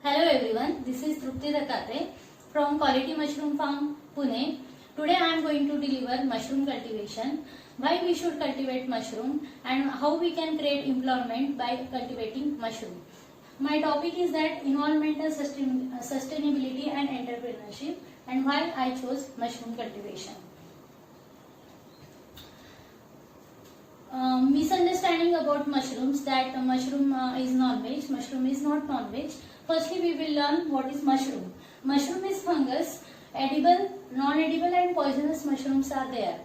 Hello everyone, this is Trupti Dakate from Quality Mushroom Farm, Pune. Today I am going to deliver mushroom cultivation, why we should cultivate mushroom and how we can create employment by cultivating mushroom. My topic is that environmental sustainability and entrepreneurship and why I chose mushroom cultivation. Misunderstanding about mushrooms, that mushroom is non-veg. Mushroom is not non-veg. Firstly, we will learn what is mushroom. Mushroom is fungus. Edible, non-edible and poisonous mushrooms are there.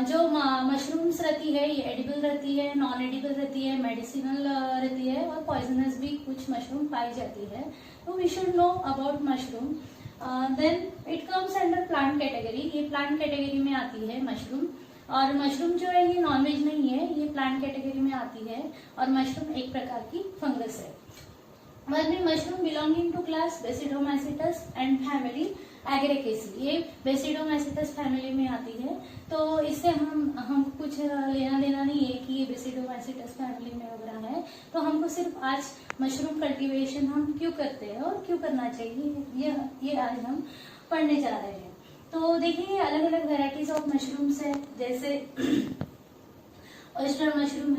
जो mushrooms रहती है ये edible रहती है, non edible रहती है, medicinal रहती है और पॉइजनस भी कुछ मशरूम पाई जाती है. तो we should know about mushroom. Then it comes under plant category. ये प्लांट कैटेगरी में आती है मशरूम. और मशरूम जो है ये नॉनवेज नहीं है, ये प्लांट कैटेगरी में आती है और मशरूम एक प्रकार की फंगस है. बाद में mushroom belonging to class basidiomycetes and family agaricaceae. ये बेसिडोमाइसिटस फैमिली में आती है. तो इससे हम कुछ लेना देना नहीं है कि ये बेसिडोमाइसिटस फैमिली में वगैरह है. तो हमको सिर्फ आज मशरूम कल्टीवेशन हम क्यों करते हैं और क्यों करना चाहिए ये आज हम पढ़ने जा रहे हैं. तो देखिए अलग अलग वेराइटीज ऑफ मशरूम्स है. जैसे ऑयस्टर मशरूम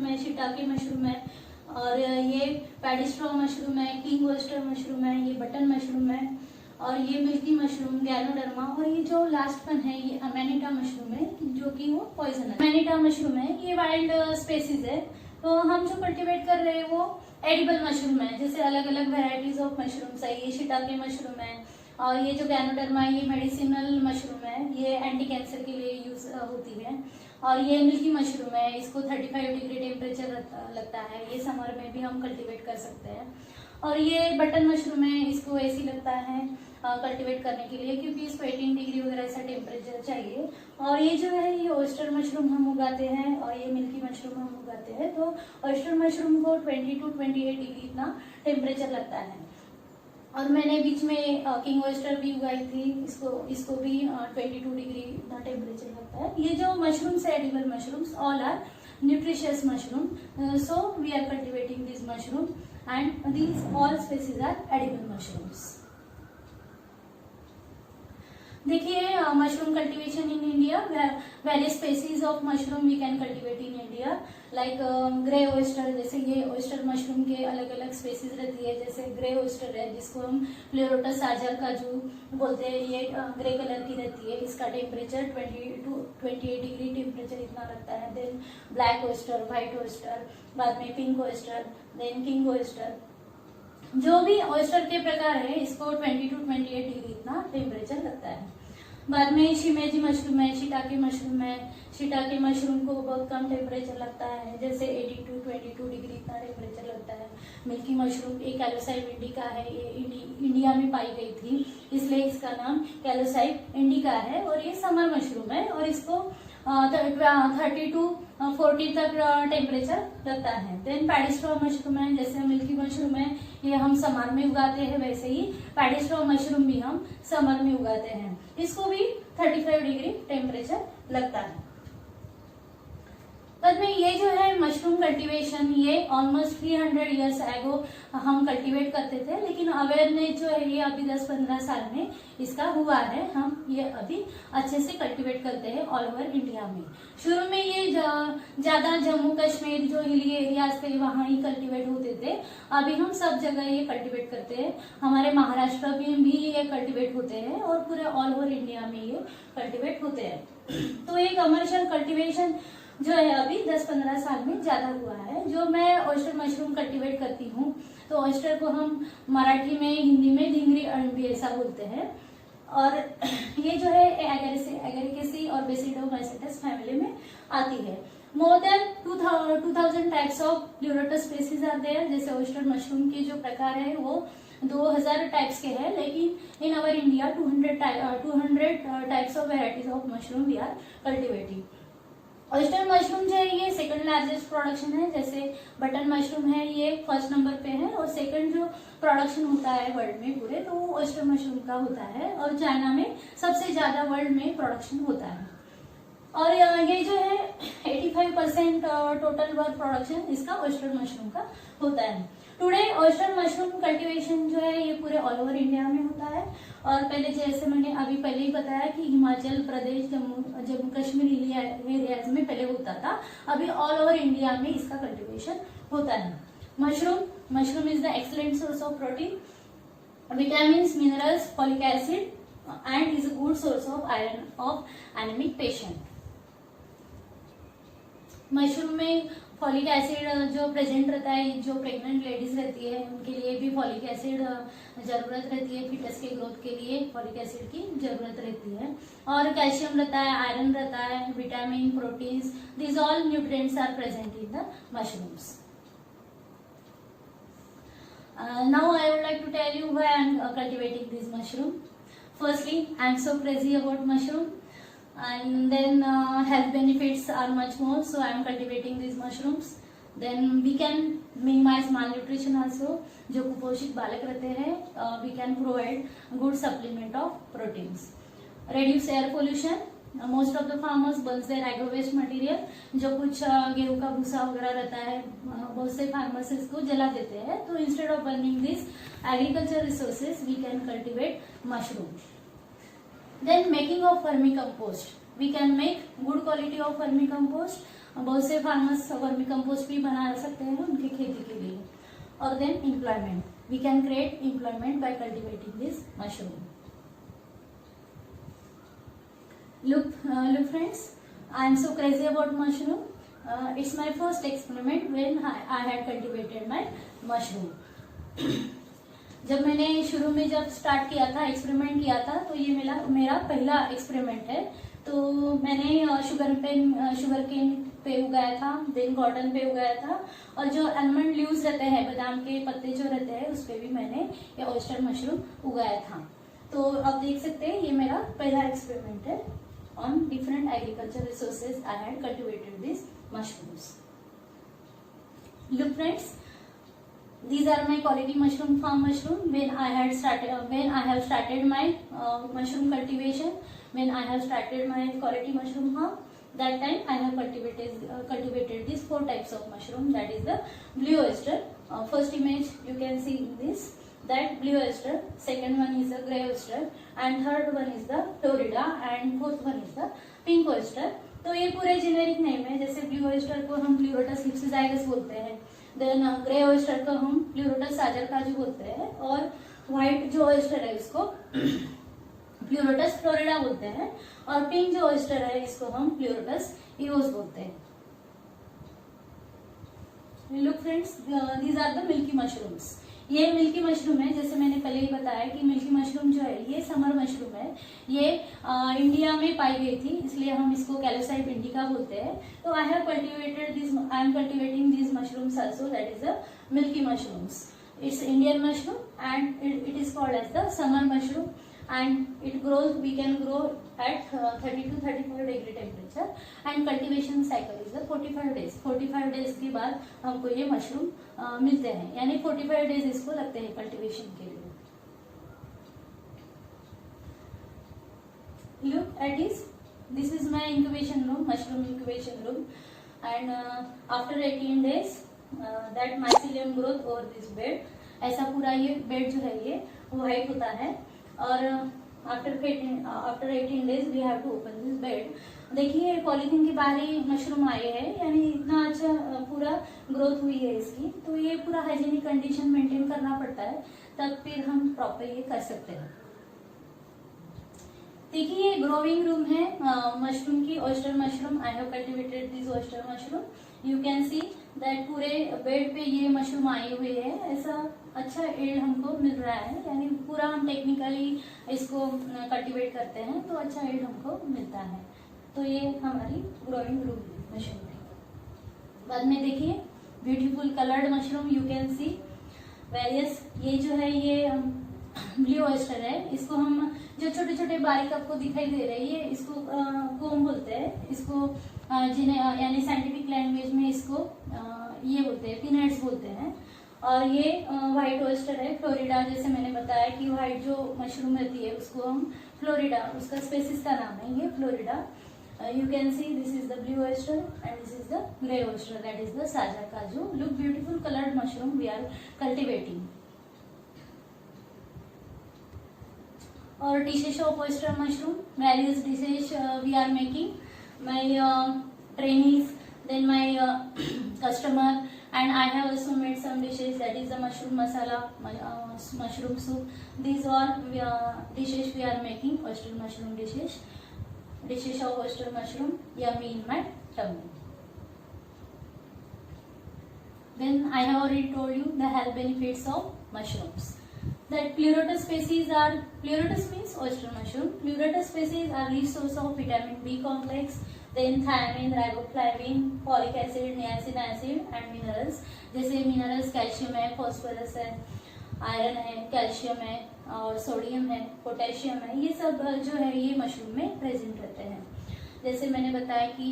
है, शिटाके मशरूम है और ये पैडिस्ट्रॉ मशरूम है, किंग ऑयस्टर मशरूम है, ये बटन मशरूम है और ये मिल्की मशरूम, गैनोडर्मा और ये जो लास्ट वन है ये अमेनिटा मशरूम है जो कि वो पॉइजन है. अमेनिटा मशरूम है, ये वाइल्ड स्पेसीज है. तो हम जो कल्टीवेट कर रहे हैं वो एडिबल मशरूम है. जैसे अलग अलग वेराइटीज ऑफ मशरूम्स है. ये शिटाके मशरूम है और ये जो गैनोडर्मा ये मेडिसिनल मशरूम है, ये एंटी कैंसर के लिए यूज होती है. और ये मिल्की मशरूम है, इसको 35 डिग्री टेम्परेचर लगता है. ये समर में भी हम कल्टीवेट कर सकते हैं. और ये बटन मशरूम है, इसको ऐसी लगता है कल्टीवेट करने के लिए क्योंकि इसको 18 डिग्री वगैरह ऐसा टेम्परेचर चाहिए. और ये जो है ये ऑयस्टर मशरूम हम उगाते हैं और ये मिल्की मशरूम हम उगाते हैं. तो ऑयस्टर मशरूम को 20 to 28 डिग्री इतना टेम्परेचर लगता है. और मैंने बीच में किंग ऑयस्टर भी उगाई थी, इसको भी 22 डिग्री टेम्परेचर लगता है. ये जो मशरूम्स है edible mushrooms all are nutritious mushroom. So we are cultivating this mushroom and these all species are edible mushrooms. देखिए mushroom cultivation in India. Various species of mushroom we can cultivate in India like grey oyster. जैसे ये oyster mushroom के अलग अलग species रहती है. जैसे grey oyster है जिसको हम प्लेरोटस आजर काजू बोलते हैं. ये ग्रे कलर की रहती है. इसका टेम्परेचर 20 to 28 डिग्री टेम्परेचर इतना रहता है. Then black oyster, white oyster, बाद में pink oyster, then king oyster. जो भी ऑयस्टर के प्रकार है इसको 20 to 28 डिग्री इतना टेम्परेचर लगता है. बाद में शिमेजी मशरूम है, शिटाके मशरूम है. शिटाके मशरूम को बहुत कम टेम्परेचर लगता है, जैसे 80 to 22 डिग्री इतना टेम्परेचर लगता है. मिल्की मशरूम एक कैलोसाइप इंडिका है. ये इंडिया में पाई गई थी इसलिए इसका नाम कैलोसाइप इंडिका है. और ये समर मशरूम है और इसको 30 to 40 तक टेम्परेचर लगता है. देन पैडिस्ट्रॉ मशरूम है. जैसे मिल्की मशरूम है ये हम समर में उगाते हैं, वैसे ही पैडिस्ट्रॉ मशरूम भी हम समर में उगाते हैं. इसको भी 35 डिग्री टेम्परेचर लगता है. बाद में ये जो है मशरूम कल्टीवेशन ये ऑलमोस्ट 300 ईयर्स एगो हम कल्टीवेट करते थे. लेकिन अवेयरनेस जो है ये अभी 10-15 साल में इसका हुआ है. हम ये अभी अच्छे से कल्टीवेट करते हैं ऑल ओवर इंडिया में. शुरू में ये ज्यादा जम्मू कश्मीर जो हिली एरियाज थे वहां ही कल्टीवेट होते थे. अभी हम सब जगह ये कल्टीवेट करते हैं. हमारे महाराष्ट्र में भी ये कल्टीवेट होते हैं और पूरे ऑल ओवर इंडिया में ये कल्टीवेट होते हैं. तो ये कमर्शियल कल्टीवेशन जो है अभी 10-15 साल में ज्यादा हुआ है. जो मैं ऑयस्टर मशरूम कल्टीवेट करती हूँ तो ऑयस्टर को हम मराठी में, हिंदी में ढिंगरी अळंबी ऐसा बोलते हैं. और ये जो है एगरिकेसी और बेसिडोमाइसिटस फैमिली में आती है. More than 2000 types of pleurotus species are there. जैसे ऑयस्टर मशरूम के जो प्रकार है वो 2000 टाइप्स के हैं. लेकिन in our India 200 types of varieties of mushroom we are cultivating. Oyster mushroom जो है ये सेकंड लार्जेस्ट प्रोडक्शन है. जैसे बटन मशरूम है ये फर्स्ट नंबर पे है और सेकंड जो प्रोडक्शन होता है वर्ल्ड में पूरे तो वो ऑयस्टर मशरूम का होता है. और चाइना में सबसे ज्यादा वर्ल्ड में प्रोडक्शन होता है. और ये जो है 85% टोटल वर्क प्रोडक्शन इसका ऑयस्टर मशरूम का होता है। टुडे ऑयस्टर मशरूम कल्टीवेशन जो है ये पूरे ऑल ओवर इंडिया में होता है। और पहले जैसे मैंने अभी पहले ही बताया कि हिमाचल प्रदेश, जम्मू कश्मीर एरियाज में पहले होता था, अभी ऑल ओवर इंडिया में इसका कल्टीवेशन होता है। Mushroom is the excellent source of protein, vitamins, minerals, folic acid and is a good source of iron of anaemic patient. Mushroom में फॉलिक एसिड जो प्रेजेंट रहता है, जो प्रेग्नेंट लेडीज रहती है उनके लिए भी फॉलिक एसिड जरूरत रहती है, फिटस के ग्रोथ के लिए फॉलिक एसिड की जरूरत रहती है। और कैल्शियम रहता है, आयरन रहता है, vitamin, proteins, this all nutrients are present in the mushrooms. Now I would like to tell you why I am cultivating this mushroom. Firstly, I am so crazy about mushroom, and then health benefits are much more, so I am cultivating these mushrooms. Then we can minimize malnutrition also. जो कुपोषित बालक रहते हैं, we can provide good supplement of proteins. Reduce air pollution. Most of the farmers burns their agro waste material. जो कुछ गेहूं का भूसा वगैरह रहता है, बहुत से फार्मर्स इसको जला देते हैं। तो instead of burning this agriculture resources we can cultivate mushroom. Then making of vermicompost, we can make good quality of vermicompost. बहुत से फार्मर्स वर्मी कंपोस्ट भी बना सकते हैं उनकी खेती के लिए। और then employment, we can create employment by cultivating this mushroom. Look friends, I am so crazy about mushroom. It's my first experiment when I had cultivated my mushroom. जब मैंने शुरू में जब स्टार्ट किया था, एक्सपेरिमेंट किया था, तो ये मेरा पहला एक्सपेरिमेंट है। तो मैंने शुगर केन पे उगाया था, देन कॉटन पे उगाया था, और जो आलमंड लीव्स रहते हैं, बादाम के पत्ते जो रहते हैं, उस पे भी मैंने ये ऑयस्टर मशरूम उगाया था। तो आप देख सकते हैं ये मेरा पहला एक्सपेरिमेंट है। On different agricultural resources, I had cultivated these mushrooms. Look friends, these are my quality mushroom farm mushroom. When I have started my mushroom cultivation, when I have started my quality mushroom farm, that time I have cultivated these 4 types of mushroom. That is the blue oyster. First image you can see in this, that blue oyster, second one is the grey oyster, and third one is the Florida, and fourth one is the pink oyster. तो ये पूरे generic name है। जैसे blue oyster को हम प्लूरोटस हिप्सिजाइगस बोलते हैं, then grey oyster को हम प्लूरोटस साजर काजू बोलते हैं, और व्हाइट जो oyster है इसको प्लूरोटस फ्लोरिडा बोलते हैं, और पिंक जो oyster है इसको हम प्लूरोटस इरोस बोलते हैं। Look friends, these are the milky mushrooms. ये मिल्की मशरूम है। जैसे मैंने पहले ही बताया कि मिल्की मशरूम जो है ये समर मशरूम है। ये इंडिया में पाई गई थी, इसलिए हम इसको कैलोसाइप इंडिका बोलते हैं। तो I am cultivating this mushrooms also, that is the milky mushrooms. It's Indian mushroom and it is called as the summer mushroom, and it grows, we can grow at 30 to 35 degree temperature, and cultivation cycle is the 45 days. 45 days के बाद हमको ये mushroom मिलते हैं, यानी 45 days इसको लगते हैं कल्टीवेशन के लिए। Look at this is my incubation room, mushroom incubation room, and after 18 days that mycelium growth over this bed. ऐसा पूरा ये बेड जो है ये व्हाइट होता है, और after 18 days we have to open this bed. देखिए पॉलीथीन के बाहर ही मशरूम आए हैं, यानी इतना अच्छा पूरा ग्रोथ हुई है इसकी। तो ये पूरा हाइजीनिक कंडीशन मेंटेन करना पड़ता है, तब फिर हम प्रॉपर ये कर सकते हैं। देखिए ये ग्रोविंग रूम है मशरूम की, oyster mushroom. I have cultivated this oyster mushroom. You can see that पूरे बेड पे ये मशरूम आई हुई है। ऐसा अच्छा एड हमको मिल रहा है, यानी पूरा हम टेक्निकली इसको कल्टीवेट करते हैं तो अच्छा एड हमको मिलता है। तो ये हमारी ग्रोइंग रूम मशरूम है। बाद में देखिए beautiful coloured mushroom, you can see various. ये जो है ये ब्लू ऑयस्टर है, इसको हम जो छोटे छोटे बारीक आपको दिखाई दे रहे हैं, ये इसको कोम बोलते हैं, इसको जिन्हें यानी साइंटिफिक लैंग्वेज में इसको ये बोलते हैं, पीनट्स बोलते हैं। और ये व्हाइट ऑयस्टर है, फ्लोरिडा। जैसे मैंने बताया कि व्हाइट जो मशरूम रहती है उसको हम फ्लोरिडा, उसका स्पेसिस का नाम है ये Florida. You can see this is the blue oyster and this is the grey oyster, that is the saja kaju. Look beautiful colored mushroom we are cultivating. Or dishes of oyster mushroom, various dishes we are making. My trainees, then my customer, and I have also made some dishes, that is the mushroom masala, mushroom soup. These are dishes we are making, oyster mushroom dishes of oyster mushroom, yummy in my tummy. Then I have already told you the health benefits of mushrooms. That pleurotus species are, pleurotus means oyster mushroom. Pleurotus species are rich source of vitamin B complex, then thiamine, riboflavin, folic acid, niacin acid and minerals. जैसे minerals calcium है, phosphorus है, iron है, calcium है और sodium है, potassium है, ये सब जो है ये मशरूम में प्रेजेंट रहते हैं. जैसे मैंने बताया कि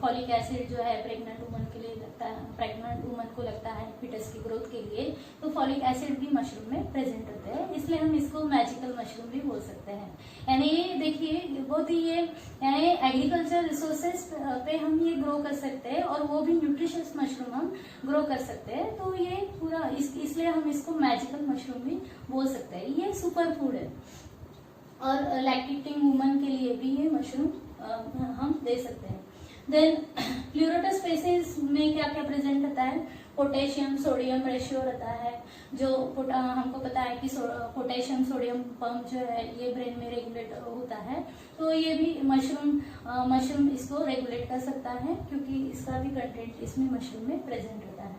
फॉलिक एसिड जो है प्रेग्नेंट वुमन के लिए लगता है, प्रेग्नेंट वुमन को लगता है फिटस की ग्रोथ के लिए, तो फॉलिक एसिड भी मशरूम में प्रेजेंट रहते हैं, इसलिए हम इसको मैजिकल मशरूम भी बोल सकते हैं. यानी ये देखिए बहुत ही ये यानी एग्रीकल्चर रिसोर्सेज पे हम ये ग्रो कर सकते हैं और वो भी न्यूट्रिशियस मशरूम हम ग्रो कर सकते हैं. तो ये पूरा इसलिए हम इसको मैजिकल मशरूम भी बोल सकते हैं. ये सुपर फूड है और लैक्टेटिंग वुमन के लिए भी ये मशरूम हम दे सकते हैं. देन प्लूरोटस स्पेसीज में क्या क्या प्रेजेंट रहता है, पोटेशियम सोडियम रेशियो रहता है, जो हमको पता है कि पोटेशियम सोडियम पंप जो है ये ब्रेन में रेगुलेट होता है, तो ये भी मशरूम इसको रेगुलेट कर सकता है क्योंकि इसका भी कंटेंट इसमें मशरूम में प्रेजेंट रहता है.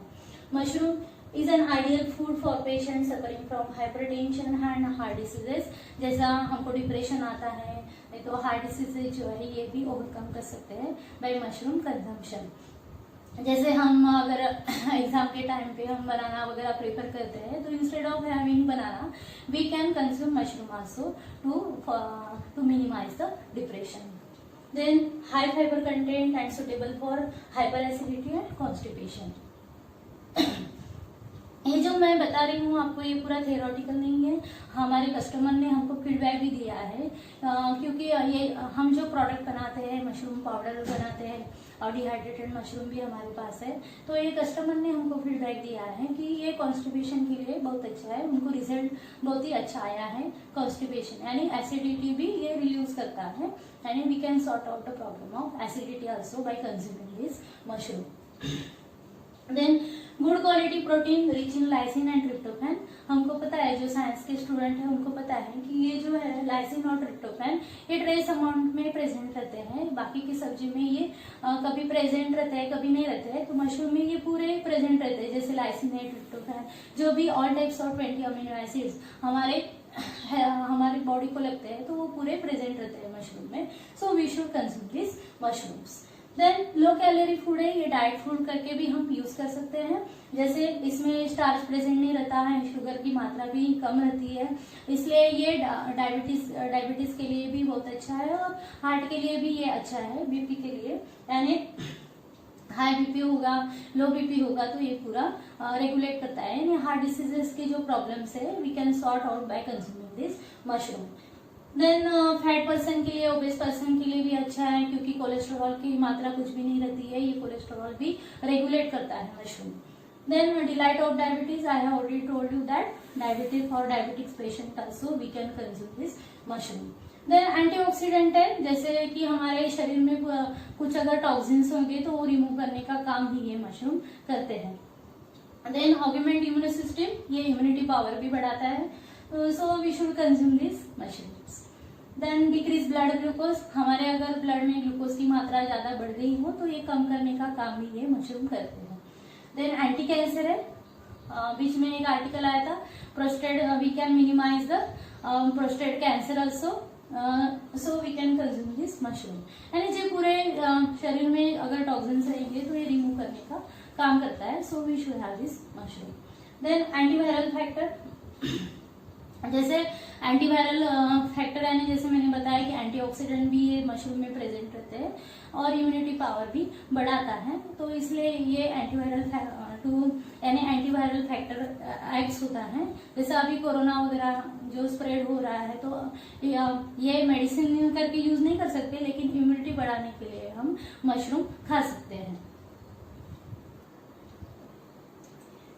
Mushroom is an ideal food for patients suffering from hypertension and heart diseases. जैसा हमको डिप्रेशन आता है तो हार्ट डिसीजेज जो है ये भी ओवरकम कर सकते हैं बाय मशरूम कंजम्पशन. जैसे हम अगर एग्जाम के टाइम पे हम बनाना वगैरह प्रेफर करते हैं तो instead of having banana we can consume mushroom also to minimise the depression. Then high fibre content and suitable for hyper acidity and constipation. ये जो मैं बता रही हूँ आपको ये पूरा थियोरेटिकल नहीं है, हमारे कस्टमर ने हमको फीडबैक भी दिया है क्योंकि ये हम जो प्रोडक्ट बनाते हैं मशरूम पाउडर बनाते हैं और डिहाइड्रेटेड मशरूम भी हमारे पास है, तो ये कस्टमर ने हमको फीडबैक दिया है कि ये कॉन्स्टिपेशन के लिए बहुत अच्छा है, उनको रिजल्ट बहुत ही अच्छा आया है. कॉन्स्टिपेशन यानी एसिडिटी भी ये रिड्यूस करता है, यानी we can sort out the problem of acidity also by consuming this mushroom. Then good quality protein rich in lysine and tryptophan. हमको पता है जो साइंस के स्टूडेंट है उनको पता है कि ये जो है लाइसिन और ट्रिप्टोफैन ये ट्रेस अमाउंट में प्रेजेंट रहते हैं. बाकी की सब्जी में ये कभी प्रेजेंट रहते हैं कभी नहीं रहते हैं, तो मशरूम में ये पूरे प्रेजेंट रहते हैं. जैसे लाइसिन है, ट्रिप्टोफैन, जो भी ऑल टाइप्स और 20 अमीनो एसिड्स हमारे बॉडी को लगते हैं तो वो पूरे प्रेजेंट रहते हैं मशरूम में. So we should consume this mushrooms. Then low calorie food है, ये डाइट फूड करके भी हम यूज कर सकते हैं. जैसे इसमें स्टार्च प्रेजेंट नहीं रहता है, शुगर की मात्रा भी कम रहती है, इसलिए ये डायबिटीज के लिए भी बहुत अच्छा है और हार्ट के लिए भी ये अच्छा है, बीपी के लिए. यानी हाई बीपी होगा, लो बीपी होगा तो ये पूरा रेगुलेट करता है. यानी हार्ट डिसीजेस के जो प्रॉब्लम्स है we can sort out by consuming this mushroom. Then fat person के लिए, ओबेस पर्सन के लिए भी अच्छा है क्योंकि कोलेस्ट्रॉल की मात्रा कुछ भी नहीं रहती है, ये कोलेस्ट्रॉल भी रेगुलेट करता है mushroom. Then delight of diabetes, I have already told you that diabetic for diabetics patient also we can consume this mushroom. Then antioxidant है, जैसे कि हमारे शरीर में कुछ अगर टॉक्सिन्स होंगे तो वो रिमूव करने का काम भी ये मशरूम करते हैं. देन ऑगमेंट इम्यून सिस्टम, ये इम्यूनिटी पावर भी बढ़ाता है, so we should consume this mushrooms. Then decrease blood glucose, हमारे अगर ब्लड में ग्लूकोज की मात्रा ज्यादा बढ़ रही हो तो ये कम करने का काम भी ये मशरूम करते हैं. देन एंटी कैंसर है, बीच में एक आर्टिकल आया था prostate we can minimise the prostate cancer also, so we can consume this mushroom. यानी जो पूरे शरीर में अगर टॉक्सिन्स रहेंगे तो ये रिमूव करने का काम करता है, so we should have this mushroom. Then antiviral factor, जैसे एंटीवायरल फैक्टर यानी जैसे मैंने बताया कि एंटीऑक्सीडेंट भी ये मशरूम में प्रेजेंट रहते हैं और इम्यूनिटी पावर भी बढ़ाता है, तो इसलिए ये एंटीवायरल टू यानी एंटीवायरल फैक्टर एक्ट्स होता है। जैसे अभी कोरोना वगैरह जो स्प्रेड हो रहा है, तो ये मेडिसिन करके यूज नहीं कर सकते, लेकिन इम्यूनिटी बढ़ाने के लिए हम मशरूम खा सकते हैं।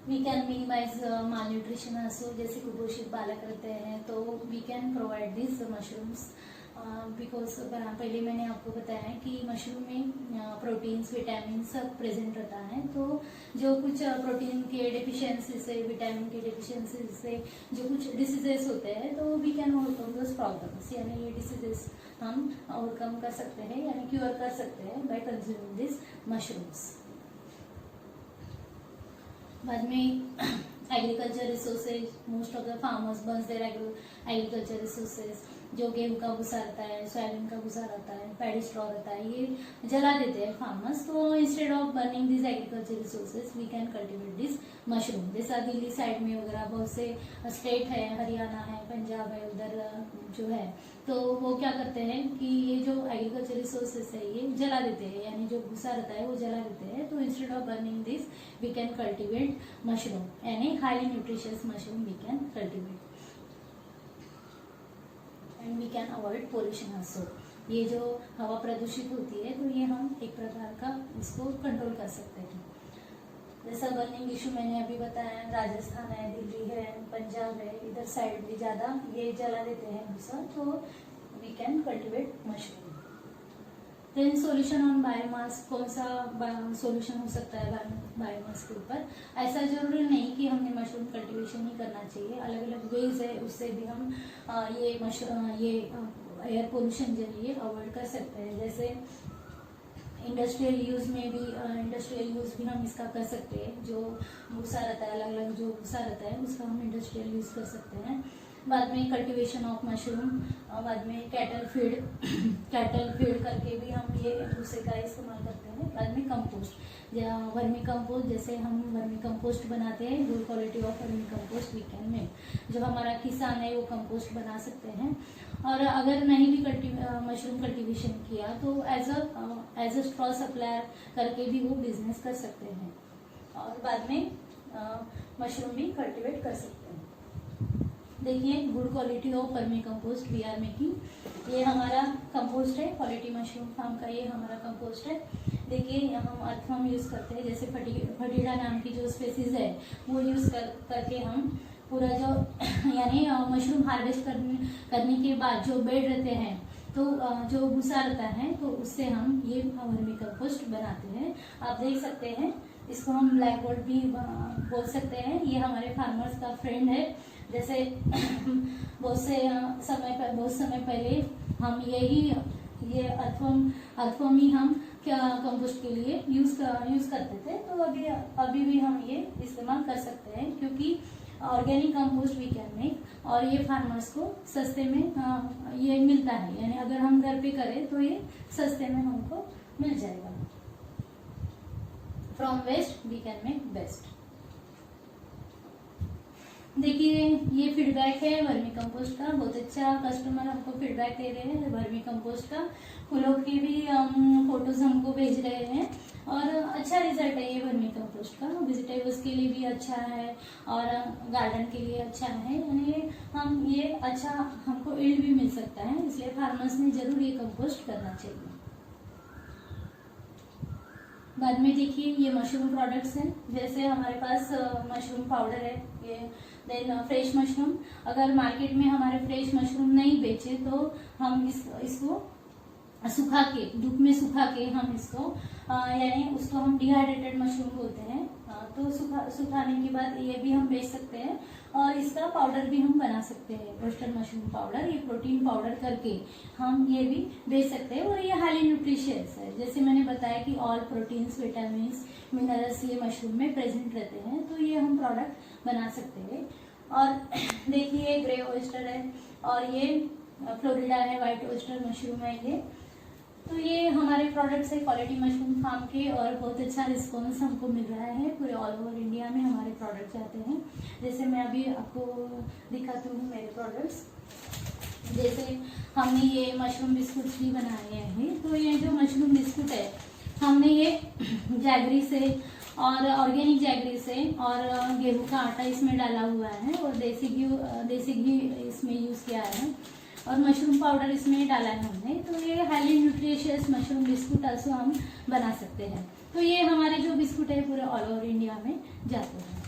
We can minimise malnutrition also, जैसे कुपोषित बालक रहते हैं तो we can provide this mushrooms because पहले मैंने आपको बताया है कि मशरूम में प्रोटीन्स विटामिन सब प्रेजेंट रहता है। तो जो कुछ प्रोटीन के डिफिशियंसी से, विटामिन के डिफिशियंसी से जो कुछ डिसीजेस होते हैं, तो we can overcome those problems, यानी ये डिसीजेस हम ओवरकम कर सकते हैं, यानी क्योर कर सकते हैं बाय कंज्यूमिंग दिस मशरूम्स। बाद में agriculture resources, most of the farmers burns their agriculture resources, जो गेहूं का भूसा रहता है, सोयाबीन का भूसा रहता है, पैडी स्ट्रॉ रहता है, ये जला देते हैं फार्मर्स। तो instead of burning this agriculture resources we can cultivate this mushroom. जैसा दिल्ली साइड में वगैरह बहुत से स्टेट है, हरियाणा है, पंजाब है, उधर जो है, तो वो क्या करते हैं कि ये जो एग्रीकल्चर रिसोर्सेज है ये जला देते हैं, यानी जो भूसा रहता है वो जला देते हैं। तो instead of burning this we can cultivate mushroom, यानी highly nutritious mushroom we can cultivate and we can avoid pollution also. ये जो हवा प्रदूषित होती है, तो ये हम एक प्रकार का इसको कंट्रोल कर सकते हैं। जैसा बर्निंग इशू मैंने अभी बताया, राजस्थान है, दिल्ली है, पंजाब है, इधर साइड भी ज्यादा ये जला देते हैं भूसा, तो we can cultivate mushroom. Then solution on biomass, कौन सा सोल्यूशन हो सकता है बायोमास के ऊपर? ऐसा जरूरी नहीं कि हमने मशरूम कल्टीवेशन ही करना चाहिए, अलग अलग वेज है, उससे भी हम ये एयर पोल्यूशन जो है ये अवॉइड कर सकते हैं। जैसे इंडस्ट्रियल यूज में भी हम इसका कर सकते हैं। जो भूसा रहता है, अलग अलग जो भूसा रहता है उसका हम इंडस्ट्रियल यूज कर सकते हैं। बाद में कल्टीवेशन ऑफ मशरूम, बाद में कैटल फीड करके भी हम ये भूसे का इस्तेमाल करते हैं। बाद में कंपोस्ट या वर्मी कंपोस्ट, जैसे हम वर्मी कंपोस्ट बनाते हैं, good quality of vermicompost we can make. जो हमारा किसान है वो कंपोस्ट बना सकते हैं। और अगर नहीं भी मशरूम कल्टीवेशन किया तो एज अ स्ट्रॉ सप्लायर करके भी वो बिजनेस कर सकते हैं। और बाद में मशरूम भी कल्टीवेट कर सकते हैं। देखिए, good quality of vermicompost we are making. ये हमारा कंपोस्ट है, क्वालिटी मशरूम फार्म का ये हमारा कंपोस्ट है। देखिए, हम अर्थवर्म यूज करते हैं, जैसे फटीडा नाम की जो स्पेसीज है वो यूज करके हम पूरा जो यानी मशरूम हार्वेस्ट करने के बाद जो बेड रहते हैं, तो जो भूसा रहता है, तो उससे हम ये वर्मी कंपोस्ट बनाते हैं। आप देख सकते हैं, इसको हम ब्लैक बोर्ड भी बोल सकते हैं। ये हमारे फार्मर्स का फ्रेंड है। जैसे बहुत समय पहले हम ये अर्थवर्म ही हम क्या कंपोस्ट के लिए यूज करते थे, तो अभी भी हम ये इस्तेमाल कर सकते हैं, क्योंकि organic compost we can make. और ये फार्मर्स को सस्ते में ये मिलता है, यानी अगर हम घर पे करें तो ये सस्ते में हमको मिल जाएगा। From waste we can make best. देखिए, ये फीडबैक है वर्मी कंपोस्ट का। बहुत अच्छा कस्टमर हमको फीडबैक दे रहे हैं वर्मी कंपोस्ट का। फूलों की भी फोटोज हमको भेज रहे हैं और अच्छा रिजल्ट है ये वर्मी कंपोस्ट का। वेजिटेबल्स के लिए भी अच्छा है और गार्डन के लिए अच्छा है, यानी ये अच्छा हमको यील्ड भी मिल सकता है। इसलिए फार्मर्स ने जरूर ये कंपोस्ट करना चाहिए। बाद में देखिए, ये मशरूम प्रोडक्ट्स हैं। जैसे हमारे पास मशरूम पाउडर है, ये देन फ्रेश मशरूम। अगर मार्केट में हमारे फ्रेश मशरूम नहीं बेचे तो हम इसको सुखा के, धूप में सुखा के हम इसको यानी उसको हम डिहाइड्रेटेड मशरूम बोलते हैं, तो सुखाने के बाद ये भी हम बेच सकते हैं। और इसका पाउडर भी हम बना सकते हैं, रोस्टेड मशरूम पाउडर। ये प्रोटीन पाउडर करके हम ये भी बेच सकते हैं और ये हाईली न्यूट्रिशियस है। जैसे मैंने बताया कि ऑल प्रोटीन्स, विटामिन्स, मिनरल्स ये मशरूम में प्रेजेंट रहते हैं, तो ये हम प्रोडक्ट बना सकते हैं। और देखिए, ग्रे ऑयस्टर है और ये फ्लोरिडा है, व्हाइट ऑयस्टर मशरूम है ये। तो ये हमारे प्रोडक्ट्स है क्वालिटी मशरूम फार्म के और बहुत अच्छा रिस्पॉन्स हमको मिल रहा है। पूरे ऑल ओवर इंडिया में हमारे प्रोडक्ट्स आते हैं। जैसे मैं अभी आपको दिखाती हूँ मेरे प्रोडक्ट्स। जैसे हमने ये मशरूम बिस्कुट्स भी बनाए हैं। तो ये जो मशरूम बिस्कुट है, हमने ये जैगरी से और ऑर्गेनिक जैगरी से और गेहूं का आटा इसमें डाला हुआ है और देसी घी इसमें यूज़ किया है और मशरूम पाउडर इसमें डाला है हमने। तो ये highly nutritious mushroom biscuit also हम बना सकते हैं। तो ये हमारे जो बिस्कुट है पूरे ऑल ओवर इंडिया में जाते हैं।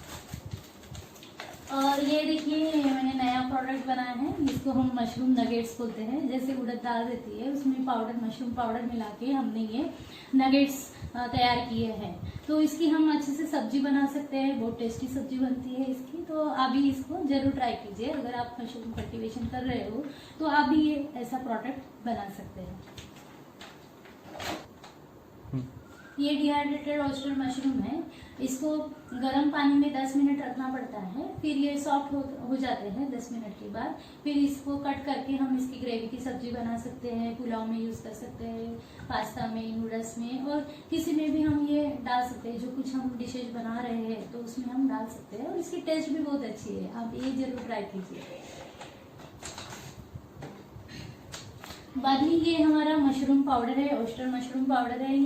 और ये देखिए मैंने नया प्रोडक्ट बनाया है, जिसको हम मशरूम नगेट्स बोलते हैं। जैसे उड़द दाल रहती है उसमें पाउडर मशरूम पाउडर मिला के हमने ये नगेट्स तैयार किए हैं। तो इसकी हम अच्छे से सब्जी बना सकते हैं, बहुत टेस्टी सब्जी बनती है इसकी। तो आप भी इसको जरूर ट्राई कीजिए। अगर आप मशरूम कल्टीवेशन कर रहे हो तो आप भी ये ऐसा प्रोडक्ट बना सकते हैं। ये डिहाइड्रेटेड ऑयस्टर मशरूम है। इसको गर्म पानी में 10 मिनट रखना पड़ता है, फिर ये सॉफ्ट हो जाते हैं 10 मिनट के बाद। फिर इसको कट करके हम इसकी ग्रेवी की सब्जी बना सकते हैं, पुलाव में यूज़ कर सकते हैं, पास्ता में, नूडल्स में और किसी में भी हम ये डाल सकते हैं। जो कुछ हम डिशेज बना रहे हैं तो उसमें हम डाल सकते हैं और इसकी टेस्ट भी बहुत अच्छी है। आप ये जरूर ट्राई कीजिए। बाद में ये हमारा मशरूम पाउडर है, ऑयस्टर मशरूम पाउडर है।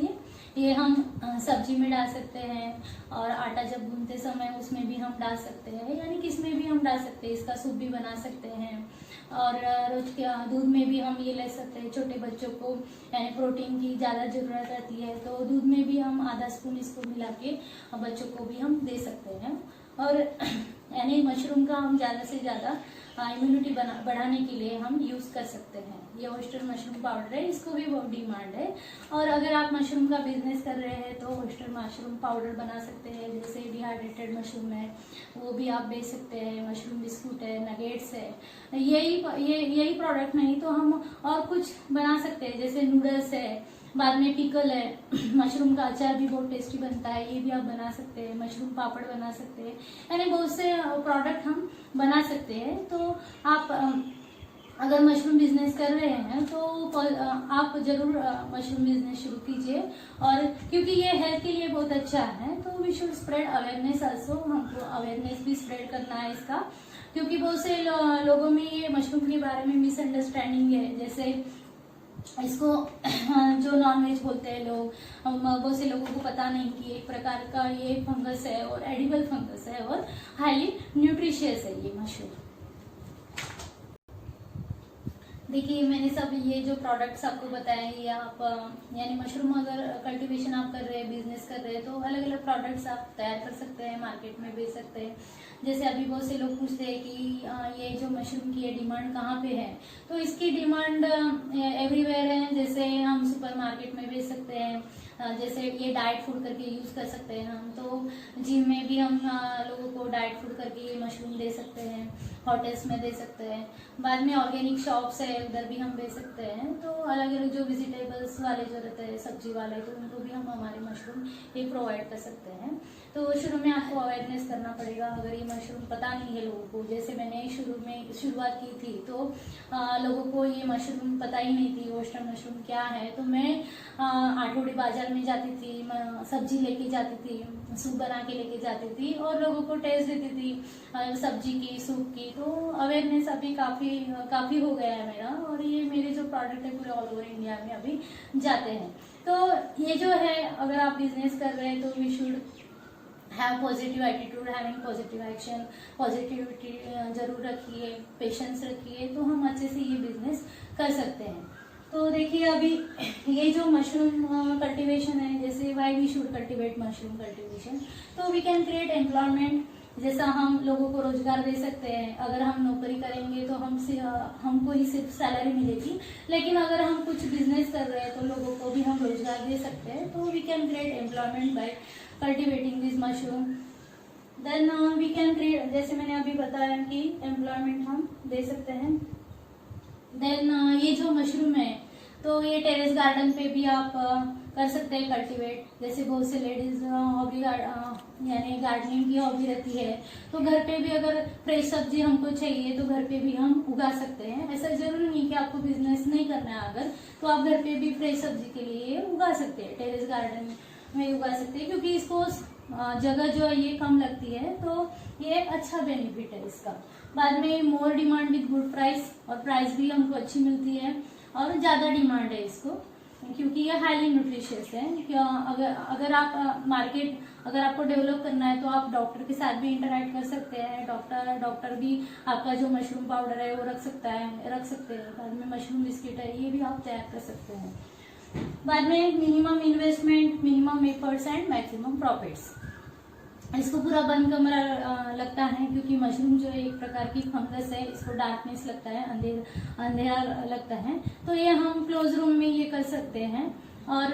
ये हम सब्जी में डाल सकते हैं और आटा जब गूंथते समय उसमें भी हम डाल सकते हैं, यानी किस में भी हम डाल सकते हैं। इसका सूप भी बना सकते हैं और रोज के दूध में भी हम ये ले सकते हैं। छोटे बच्चों को यानी प्रोटीन की ज़्यादा ज़रूरत रहती है तो दूध में भी हम आधा स्पून इसको मिला के बच्चों को भी हम दे सकते हैं। और यानी मशरूम का हम ज़्यादा से ज़्यादा इम्यूनिटी बढ़ाने के लिए हम यूज़ कर सकते हैं। ये ऑयस्टर मशरूम पाउडर है, इसको भी बहुत डिमांड है। और अगर आप मशरूम का बिजनेस कर रहे हैं तो ऑयस्टर मशरूम पाउडर बना सकते हैं। जैसे डिहाइड्रेटेड मशरूम है वो भी आप बेच सकते हैं, मशरूम बिस्कुट है, नगेट्स है। यही प्रोडक्ट नहीं तो हम और कुछ बना सकते हैं, जैसे नूडल्स है, बाद में पिकल है, मशरूम का अचार भी बहुत टेस्टी बनता है, ये भी आप बना सकते हैं। मशरूम पापड़ बना सकते हैं, यानी बहुत से प्रोडक्ट हम बना सकते हैं। तो आप अगर मशरूम बिजनेस कर रहे हैं तो आप जरूर मशरूम बिजनेस शुरू कीजिए। और क्योंकि ये हेल्थ के लिए बहुत अच्छा है तो we should spread awareness also. हमको अवेयरनेस भी स्प्रेड करना है इसका, क्योंकि बहुत से लोगों में ये मशरूम के बारे में मिसअंडरस्टैंडिंग है। जैसे इसको जो नॉनवेज बोलते हैं लोग, बहुत से लोगों को पता नहीं कि एक प्रकार का ये फंगस है और एडिबल फंगस है और हाईली न्यूट्रिशियस है ये मशरूम। देखिए मैंने सब ये जो प्रोडक्ट्स आपको बताए, ये आप यानी मशरूम अगर कल्टीवेशन आप कर रहे हैं, बिजनेस कर रहे हैं तो अलग अलग प्रोडक्ट्स आप तैयार कर सकते हैं, मार्केट में बेच सकते हैं। जैसे अभी बहुत से लोग पूछते हैं कि ये जो मशरूम की डिमांड कहाँ पे है, तो इसकी डिमांड एवरीवेयर है। जैसे हम सुपर मार्केट में बेच सकते हैं, जैसे ये डाइट फूड करके यूज़ कर सकते हैं हम। तो जिम में भी हम लोगों को डाइट फूड करके ये मशरूम दे सकते हैं, होटल्स में दे सकते हैं। बाद में ऑर्गेनिक शॉप्स है उधर भी हम दे सकते हैं। तो अलग अलग जो वेजिटेबल्स वाले जो रहते हैं, सब्जी वाले, तो उनको भी हम हमारे मशरूम ये प्रोवाइड कर सकते हैं। तो शुरू में आपको अवेयरनेस करना पड़ेगा। अगर ये मशरूम पता नहीं है लोगों को, जैसे मैंने शुरुआत की थी तो लोगों को ये मशरूम पता ही नहीं थी, ऑयस्टर मशरूम क्या है। तो मैं आठवड़ी बाजार में जाती थी, सब्जी लेके जाती थी, सूप बना के लेके जाती थी और लोगों को टेस्ट देती थी सब्जी की, सूप की। तो अवेयरनेस अभी काफ़ी हो गया है मेरा, और ये मेरे जो प्रोडक्ट है पूरे ऑल ओवर इंडिया में अभी जाते हैं। तो ये जो है, अगर आप बिजनेस कर रहे हैं तो we should have positive attitude, having positive action, positivity जरूर रखिए, पेशेंस रखिए, तो हम अच्छे से ये बिजनेस कर सकते हैं। तो देखिए अभी ये जो मशरूम कल्टीवेशन है, जैसे why we should cultivate mushroom cultivation, तो वी कैन क्रिएट एम्प्लॉयमेंट। जैसा हम लोगों को रोजगार दे सकते हैं। अगर हम नौकरी करेंगे तो हमको ही सिर्फ सैलरी मिलेगी, लेकिन अगर हम कुछ बिजनेस कर रहे हैं तो लोगों को भी हम रोजगार दे सकते हैं। तो we can create employment by cultivating this mushroom. Then we can create, जैसे मैंने अभी बताया कि एम्प्लॉयमेंट हम दे सकते हैं। देन ये जो मशरूम है तो ये टेरेस गार्डन पे भी आप कर सकते हैं कल्टीवेट। जैसे बहुत से लेडीज हॉबी यानी गार्डनिंग की हॉबी रहती है, तो घर पे भी अगर फ्रेश सब्जी हमको चाहिए तो घर पे भी हम उगा सकते हैं। ऐसा जरूरी नहीं कि आपको बिजनेस नहीं करना है, अगर तो आप घर पे भी फ्रेश सब्जी के लिए उगा सकते हैं, टेरेस गार्डन में उगा सकते हैं, क्योंकि इसको जगह जो है ये कम लगती है। तो ये एक अच्छा बेनिफिट है इसका। बाद में more demand with good price, और प्राइस भी हमको अच्छी मिलती है और ज़्यादा डिमांड है इसको। क्योंकि ये हाईली न्यूट्रिशियस है। अगर आप अगर आपको डेवलप करना है तो आप डॉक्टर के साथ भी इंटरेक्ट कर सकते हैं। डॉक्टर भी आपका जो मशरूम पाउडर है वो रख सकते हैं। बाद में मशरूम बिस्किट है, ये भी आप तैयार कर सकते हैं। बाद में minimum investment, minimum efforts and maximum profits. इसको पूरा बंद कमरा लगता है, क्योंकि मशरूम जो है एक प्रकार की फंगस है, इसको डार्कनेस लगता है, अंधेरा लगता है। तो ये हम क्लोज रूम में ये कर सकते हैं, और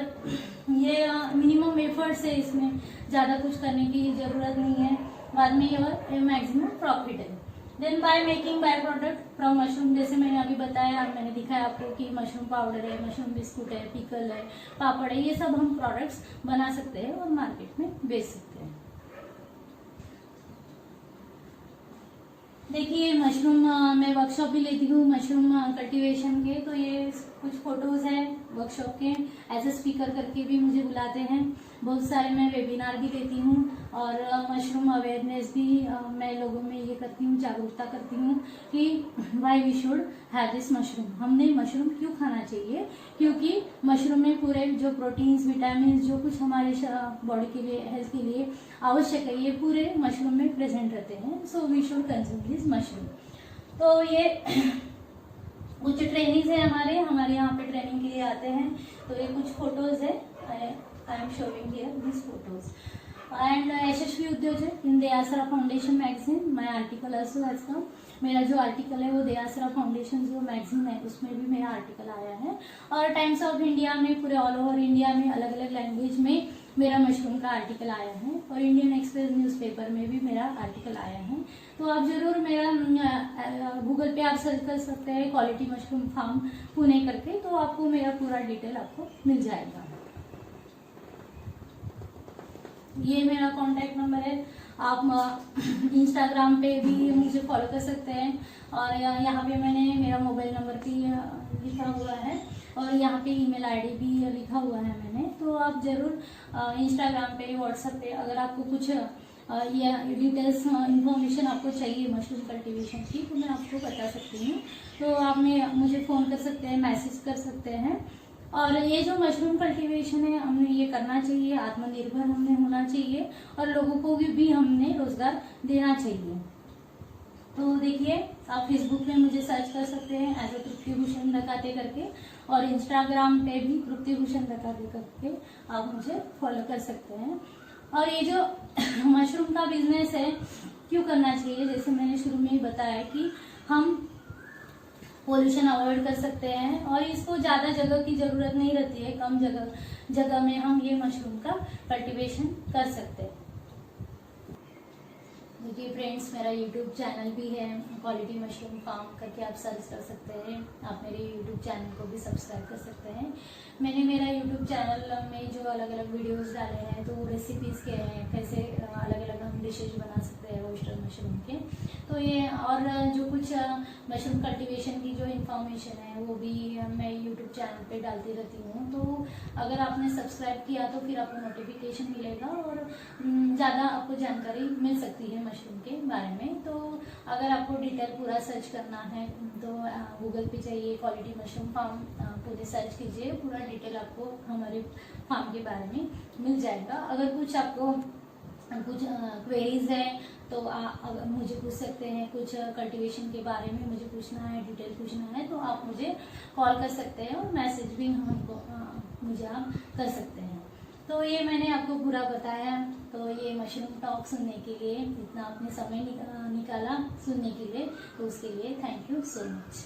ये मिनिमम एफर्ट्स है, इसमें ज्यादा कुछ करने की जरूरत नहीं है। बाद में ये मैक्सिमम प्रॉफिट है। Then by making byproduct from mushroom, जैसे मैंने अभी बताया, मैंने दिखाया आपको कि मशरूम पाउडर है, मशरूम बिस्कुट है, पिकल है, पापड़ है, ये सब हम प्रोडक्ट्स बना सकते हैं और मार्केट में बेच सकते हैं। देखिए मशरूम मैं वर्कशॉप भी लेती हूँ मशरूम कल्टीवेशन के, तो ये कुछ फोटोज हैं वर्कशॉप के। एज ए स्पीकर करके भी मुझे बुलाते हैं। बहुत सारे मैं वेबिनार भी देती हूँ, और मशरूम अवेयरनेस भी मैं लोगों में ये करती हूँ, जागरूकता करती हूँ कि why we should have this mushroom, हमने मशरूम क्यों खाना चाहिए। क्योंकि मशरूम में पूरे जो प्रोटीन्स, विटामिन, जो कुछ हमारे बॉडी के लिए, हेल्थ के लिए आवश्यक है, ये पूरे मशरूम में प्रेजेंट रहते हैं। So we should consume this mushroom. तो ये कुछ ट्रेनिंग्स है हमारे यहाँ पे ट्रेनिंग के लिए आते हैं। तो ये कुछ फोटोज है, I am showing here this photos and Yashasvi Udyojak in Dayasara foundation magazine. My article also has come. मेरा जो आर्टिकल है वो दयासरा फाउंडेशन जो मैगजीन है उसमें भी मेरा आर्टिकल आया है, और टाइम्स ऑफ इंडिया में, पूरे ऑल ओवर इंडिया में अलग अलग लैंग्वेज में मेरा मशरूम का आर्टिकल आया है, और इंडियन एक्सप्रेस न्यूज़पेपर में भी मेरा आर्टिकल आया है। तो आप जरूर मेरा गूगल पे आप सर्च कर सकते हैं क्वालिटी मशरूम फार्म पुणे करके, तो आपको मेरा पूरा डिटेल आपको मिल जाएगा। ये मेरा कॉन्टैक्ट नंबर है। आप इंस्टाग्राम पे भी मुझे फॉलो कर सकते हैं, और यहाँ पे मैंने मेरा मोबाइल नंबर भी लिखा हुआ है, और यहाँ पे ईमेल आईडी भी लिखा हुआ है मैंने। तो आप जरूर इंस्टाग्राम पे, व्हाट्सएप पे अगर आपको कुछ ये डिटेल्स इंफॉर्मेशन आपको चाहिए मशरूम कल्टीवेशन की, तो मैं आपको बता सकती हूँ। तो आप मुझे फ़ोन कर सकते हैं, मैसेज कर सकते हैं। और ये जो मशरूम कल्टीवेशन है, हमने ये करना चाहिए, आत्मनिर्भर हमने होना चाहिए, और लोगों को भी हमने रोजगार देना चाहिए। तो देखिए आप फेसबुक पे मुझे सर्च कर सकते हैं एज ए तृप्ति भूषण दकाते करके, और इंस्टाग्राम पे भी तृप्ति भूषण दकाते करके आप मुझे फॉलो कर सकते हैं। और ये जो मशरूम का बिजनेस है क्यों करना चाहिए, जैसे मैंने शुरू में ही बताया कि हम पोल्यूशन अवॉइड कर सकते हैं, और इसको ज़्यादा जगह की ज़रूरत नहीं रहती है, कम जगह में हम ये मशरूम का कल्टीवेशन कर सकते हैं। देखिए फ्रेंड्स, मेरा यूट्यूब चैनल भी है, क्वालिटी मशरूम फार्म करके आप सर्च कर सकते हैं। आप मेरे यूट्यूब चैनल को भी सब्सक्राइब कर सकते हैं। मैंने मेरा यूट्यूब चैनल में जो अलग अलग वीडियोस डाले हैं, तो रेसिपीज़ के हैं, कैसे अलग अलग हम डिशेज बना सकते हैं ऑयस्टर मशरूम के। तो ये और जो कुछ मशरूम कल्टीवेशन की जो इन्फॉर्मेशन है वो भी मैं यूट्यूब चैनल पे डालती रहती हूँ। तो अगर आपने सब्सक्राइब किया तो फिर आपको नोटिफिकेशन मिलेगा, और ज़्यादा आपको जानकारी मिल सकती है मशरूम के बारे में। तो अगर आपको डिटेल पूरा सर्च करना है तो गूगल पे जाइए, क्वालिटी मशरूम फार्म पूरे सर्च कीजिए, पूरा डिटेल आपको हमारे फार्म के बारे में मिल जाएगा। अगर कुछ आपको कुछ क्वेरीज है तो अगर मुझे पूछ सकते हैं, कुछ कल्टीवेशन के बारे में मुझे पूछना है, डिटेल पूछना है, तो आप मुझे कॉल कर सकते हैं, और मैसेज भी हमको मुझे आप कर सकते हैं। तो ये मैंने आपको पूरा बताया। तो ये मशरूम टॉक सुनने के लिए, इतना आपने समय निकाला सुनने के लिए, तो उसके लिए थैंक यू सो मच।